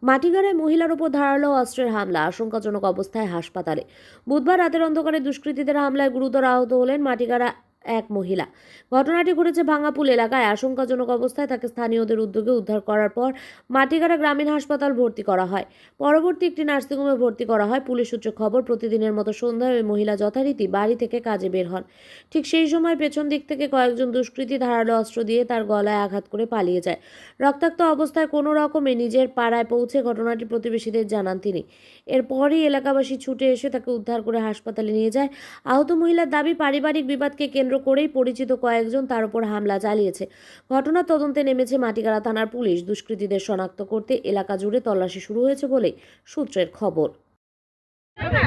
মাটিগাড়ায় মহিলার উপর ধারালো অস্ত্রের হামলা, আশঙ্কাজনক অবস্থায় হাসপাতালে। বুধবার রাতের অন্ধকারে দুষ্কৃতীদের হামলায় গুরুতর আহত হলেন মাটিগাড়া এক মহিলা। ঘটনাটি ঘটেছে ভাঙ্গাপুল এলাকায়। আশঙ্কাজনক অবস্থায় তাকে স্থানীয়দের উদ্যোগে উদ্ধার করার পর মাটিগাড়া গ্রামীণ হাসপাতাল ভর্তি করা হয়। পরবর্তী একটি নার্সিংহোমে ভর্তি করা হয়। পুলিশ সূত্রে খবর, প্রতিদিনের মতো সন্ধ্যায় ওই মহিলা যথারীতি বাড়ি থেকে কাজে বের হন। ঠিক সেই সময় পেছন দিক থেকে কয়েকজন দুষ্কৃতী ধারালো অস্ত্র দিয়ে তার গলায় আঘাত করে পালিয়ে যায়। রক্তাক্ত অবস্থায় কোনো রকমে নিজের পাড়ায় পৌঁছে ঘটনাটি প্রতিবেশীদের জানান তিনি। এরপরই এলাকাবাসী ছুটে এসে তাকে উদ্ধার করে হাসপাতালে নিয়ে যায়। আহত মহিলার দাবি, পারিবারিক বিবাদকে কেন্দ্র করেই পরিচিত কয়েকজন তার উপর হামলা চালিয়েছে। ঘটনার তদন্তে নেমেছে মাটিগাড়া থানার পুলিশ। দুষ্কৃতীদের শনাক্ত করতে এলাকা জুড়ে তল্লাশি শুরু হয়েছে বলে সূত্রের খবর।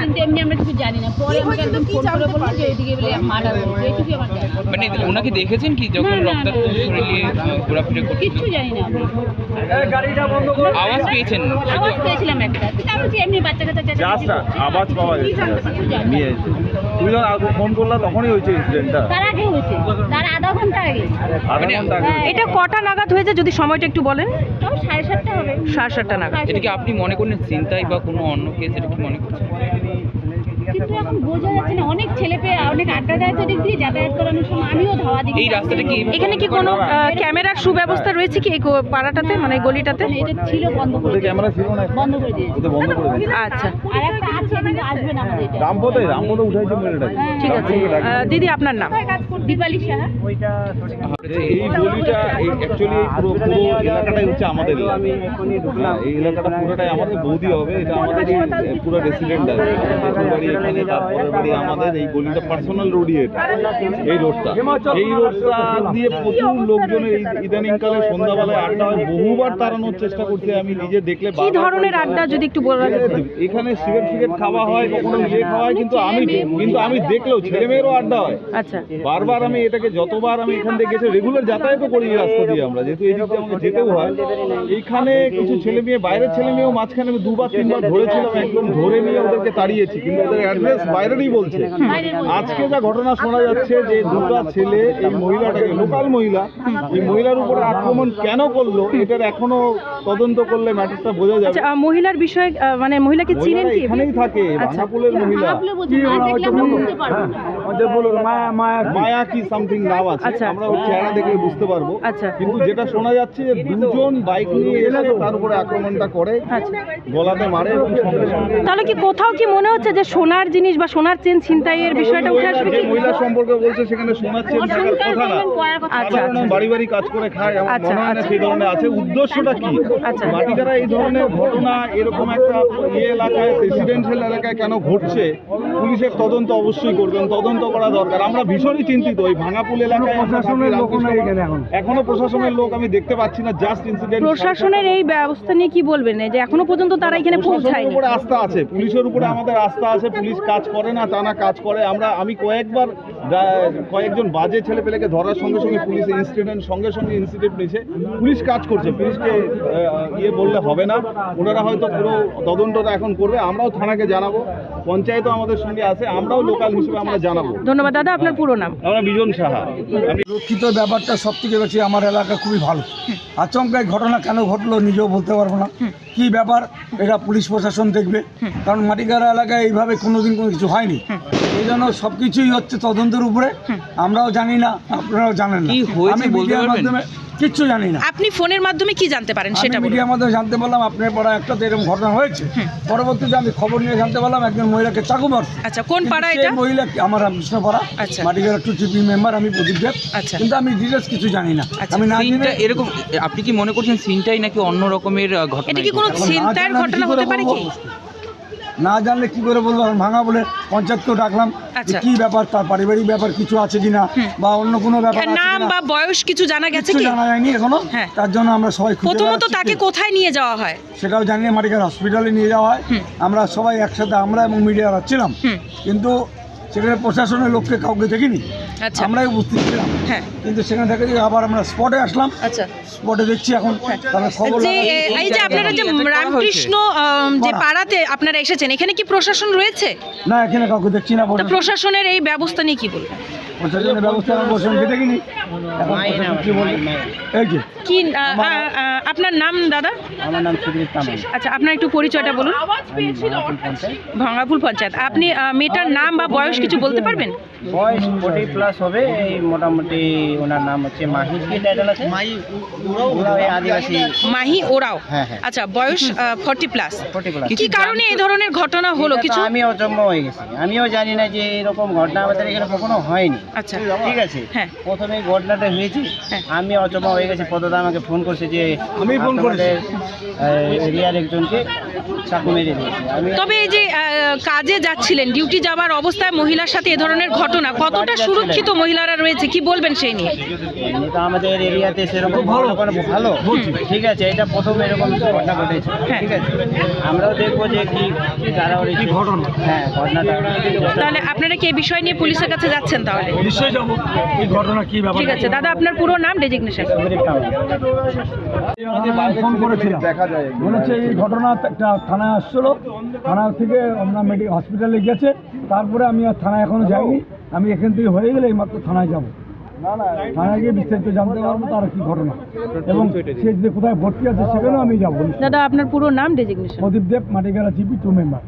কিন্তু এমনি আমরা কিছু জানি না। পরে আমাকে একদম ফোন করে বলল যে ওইদিকে বলে মার্ডার হয়েছে। এইটুকুই আমার জানা। মানে ওনাকে দেখেছেন কি যখন রক্তাক্ত শরীর নিয়ে ঘোরাফেরা করছিল? কিছু জানি না। আওয়াজ পেয়েছেন? আওয়াজ পেয়েছিলাম একটা। কিন্তু আমি কি এমনি বাচ্চা কাচ্চা জাস্ট আওয়াজ পাওয়া যাচ্ছে। নিয়ে তুমি যখন আগে ফোন করলা তখনই হয়েছে ইনসিডেন্টটা? তার আগে হয়েছে, তার আধা ঘন্টা আগে। আধা ঘন্টা আগে? এটা কটা নাগাদ হয়েছে যদি সময়টা একটু বলেন? তাও 7:30 হবে। 7:30 নাগাদ। এটা কি আপনি মনে করেন ছিনতাই বা কোনো অন্য কেস, এটা কি মনে করছেন? কিন্তু এখন বোঝা যাচ্ছে না। অনেক ছেলে পেয়ে অনেক আড্ডা দেয় তো দিক দিয়ে যাতায়াত করানোর সময় আমিও ধাওয়া দিই। এই রাস্তাটা কি এখানে কি কোনো ক্যামেরার সুব্যবস্থা রয়েছে কি এই পাড়াটাতে, মানে এই গলিটাতে? এটা ছিল বন্ধ করে ওদের ক্যামেরা ছিল না? বন্ধ করে দিয়েছে। ওদের বন্ধ করে দিয়েছে। আচ্ছা, আর একটা আছে কিন্তু আসবে না আমাদের এটা। রামপদে উঠাইছে মেয়েটাকে। ঠিক আছে। দিদি আপনার নাম? দীপালি সাহা। এই গলিটা অ্যাকচুয়ালি পুরো এলাকাটাই হচ্ছে আমাদের এলাকা। এই এলাকাটা পুরোটাই আমাদের। বৌদি হবে, এটা আমাদের পুরো রেসিডেন্ট আছে। বাড়ি এখানে, তারপরে বাড়ি আমাদের। এই গলিটা পার্সোনাল রোডই এটা, এই রোডটা দিয়ে প্রচুর লোকজনের ইদানিংকালে সন্ধ্যাবেলায় আড্ডা হয়। বহুবার তাড়ানোর চেষ্টা করছে, আমি নিজে দেখলে। কি ধরনের আড্ডা যদি একটু বলেন? এখানে সিগারেট খাওয়া হয়, কখনো খাওয়া হয়, কিন্তু আমি দেখলেও ছেলেমেয়েরও আড্ডা হয়। আচ্ছা, বারবার আমি এটাকে যতবার আমি এখান থেকে গেছি, রেগুলার যাতায়াতও করি এই রাস্তা দিয়ে আমরা, যেহেতু এই দিক দিয়ে আমাকে যেতেও হয়। এইখানে কিছু ছেলে মেয়ে, বাইরের ছেলে মেয়েও মাঝখানে আমি 2-3 বার ধরেছিলাম, একদম ধরে নিয়ে ওদেরকে তাড়িয়েছি, কিন্তু ওদের অ্যাড্রেস বাইরেরই বলছে। আজকে যা ঘটনা শোনা যাচ্ছে যে দুটো ছেলে এই মহিলাটাকে, লোকাল মহিলা, এই মহিলার উপরে আক্রমণ কেন করলো, এটার এখনো তদন্ত করলে ম্যাটারটা বোঝা যাবে। আচ্ছা, মহিলার বিষয়ে মানে মহিলাকে চিনেন কি? এখানেই থাকে, ভাঙাপুলের মহিলা। মায়া কি সামথিং নাম আছে, আমরা ওর চেহারা দেখে বুঝতে পারবো। কিন্তু যেটা শোনা যাচ্ছে যে দুজন বাইক নিয়ে এসে তার উপরে আক্রমণটা করে, গলাতে মারে। তাহলে কি কোথাও কি মনে হচ্ছে যে সোনার জিনিস বা সোনার চেন ছিনতাইয়ের বিষয়টা উঠে আসবে কি? মহিলা সম্পর্কে বলছে সেখানে সোনার চেন থাকার কথা না। আচ্ছা, বাড়ি বাড়ি কাজ করে খায়, আমার মনে হয় না সেই ধরনের আছে। উদ্দেশ্যটা কি? মাটিগাড়া এই ধরনের ঘটনা এরকম একটা এলাকায়, রেসিডেন্সিয়াল এলাকায় কেন ঘটছে, পুলিশের তদন্ত অবশ্যই করবেন, তদন্ত করা দরকার। আমরা ভীষণই চিন্তিত। এই ভাঙাপুল এলাকায় এখনো প্রশাসনের লোক আমি দেখতে পাচ্ছি না। Just incident. প্রশাসনের এই ব্যবস্থা নিয়ে কি বলবেন যে এখনো পর্যন্ত তারা এখানে পৌঁছায়নি? উপরে আস্থা আছে, পুলিশের উপরে আমাদের আস্থা আছে। পুলিশ কাজ করে না তা না, কাজ করে। আমি কয়েকজন বাজে ছেলে পেলেকে ধরার সঙ্গে সঙ্গে পুলিশ ইনসিডেন্ট নিয়েছে। পুলিশ কাজ করছে, পুলিশকে বললে হবে না। ওনারা হয়তো পুরো তদন্তটা এখন করবে। আমরাও থানাকে জানাবো, পঞ্চায়েতও আমাদের সঙ্গে আছে, আমরাও লোকাল হিসেবে আমরা জানাবো। ধন্যবাদ দাদা, আপনার পুরো নাম? আমরা বিজন সাহা। রক্ষিত ব্যাপারটা সব থেকে বেশি আমার এলাকা খুবই ভালো। আচমকাই ঘটনা কেন ঘটলো নিজেও বলতে পারবো না। কি ব্যাপার এটা পুলিশ প্রশাসন দেখবে, কারণ মাটিগাড়া এলাকায় এইভাবে কোনোদিন কোনো কিছু হয়নি। এই জন্য সব কিছুই হচ্ছে তদন্তের উপরে। আমরাও জানি না, আপনারাও জানেন না। আমি মিডিয়ার মাধ্যমে কিচ্ছু জানি না। আপনি ফোনের মাধ্যমে কি জানতে পারেন সেটা? মিডিয়ার মাধ্যমে জানতে পারলাম আপনার পাড়া একটাতে এরকম ঘটনা হয়েছে। পরবর্তীতে আমি খবর নিয়ে জানতে পারলাম একজন মহিলাকে চাকু মারছে। আচ্ছা, কোন পাড়া এটা? মহিলা আমার রামকৃষ্ণপাড়া, মাটিগাড়া 2 জিপি মেম্বার, আমি প্রদীপ দেব। কিন্তু আমি ডিটেলস কিছু জানি না। আমি না জেনে এরকম, আপনি কি মনে করছেন ছিনতাই নাকি অন্য রকমের ঘটনা? এটা কি কোনো ছিনতাইয়ের ঘটনা হতে পারে কি? না জানলে কি করে বলবো? ভাঙা বলে পঞ্চায়েতকেও ডাকলাম, কি ব্যাপার, তার পারিবারিক ব্যাপার কিছু আছে কিনা বা অন্য কোনো ব্যাপার, নাম বা বয়স কিছু জানা গেছে কি? জানা যায়নি এখনো। তার জন্য আমরা সবাই প্রথমত তাকে কোথায় নিয়ে যাওয়া হয় সেটাও জানি না। মাটিগাড়া হসপিটালে নিয়ে যাওয়া হয়। আমরা সবাই একসাথে, আমরা এবং মিডিয়া ছিলাম, কিন্তু সেখানে প্রশাসনের লোককে কাউকে দেখিনি। আমরাই উপস্থিত ছিলাম, কিন্তু সেখানে থেকে আবার আমরা স্পটে আসলাম। স্পটে দেখছি এখন খবর। এই যে আপনারা যে রামকৃষ্ণ যে পাড়াতে আপনারা এসেছেন, এখানে কি প্রশাসন রয়েছে? না, এখানে কাউকে দেখছি না। প্রশাসনের এই ব্যবস্থা নিয়ে কি বলবেন? প্রশাসনের ব্যবস্থা আমার প্রশাসনকে দেখিনি। এখন প্রশাসন কি বলবে? এই যে কি আপনার নাম দাদা? আমার নাম সুদীপ তামাং। আচ্ছা, আপনার একটু পরিচয়টা বলুন। ভাঙ্গাপুল পঞ্চায়েত। আপনি মেয়েটার নাম বা বয়স কিছু বলতে পারবেন? বয়স 40+ হবে। এই মোটামুটি ওনার নাম হচ্ছে মাহি, কি টাইটেল আছে? ওরাও এই আদিবাসী। মাহি ওরাও। হ্যাঁ, হ্যাঁ। আচ্ছা, বয়স 40+। 40+। কি কারণে এই ধরনের ঘটনা হলো কিছু? আমিও জন্ম হয়ে গেছি, আমিও জানি না যে এরকম ঘটনা আমাদের এখানে কখনো হয়নি। আচ্ছা, ঠিক আছে। হ্যাঁ। প্রথমে এই ঘটনাটা হয়েছে, হ্যাঁ। আমি অজমা হয়ে গেছি। পদদা আমাকে ফোন করছে যে আমি ফোন করেছি। এরিয়ার একজনকে চাকু মেরে দিয়েছে। আমি তবে এই যে কাজে যাচ্ছিলেন, ডিউটি যাওয়ার অবস্থায় মহিলার সাথে এ ধরনের ঘটনা, কতটা সুরক্ষিত মহিলারা রয়েছে কি বলবেন সেই নিয়ে? এমনি তো আমাদের এরিয়াতে সেরকম ভালো ঠিক আছে। এটা প্রথম এরকম ঘটনা ঘটেছে। হ্যাঁ। ঠিক আছে, আমরাও দেখবো যে কি তারা কি ঘটনা। হ্যাঁ, ঘটনাটা। তাহলে আপনারা কি এই বিষয় নিয়ে পুলিশের কাছে যাচ্ছেন তাহলে? নিশ্চয়ই যাবো, এই ঘটনা কি ব্যাপার। ঠিক আছে দাদা, আপনার পুরো নাম, ডেজিগনেশন? সুদীপ তামাং। ফোন করেছিলাম, বলেছে এই ঘটনা একটা থানায় আসছিলো, থানা থেকে আমরা হসপিটালে গেছে। তারপরে আমি আর থানায় এখনো যাইনি, আমি এখান থেকে হয়ে গেলে এইমাত্র থানায় যাবো। থানায় গিয়ে বিস্তারিত জানতে পারবো তার কি ঘটনা, এবং সে যে কোথায় ভর্তি আছে সেখানেও আমি যাবো। দাদা আপনার পুরো নাম, ডেজিগনেশন? প্রদীপ দেব, মাটিগাড়া জিপি 2 মেম্বার।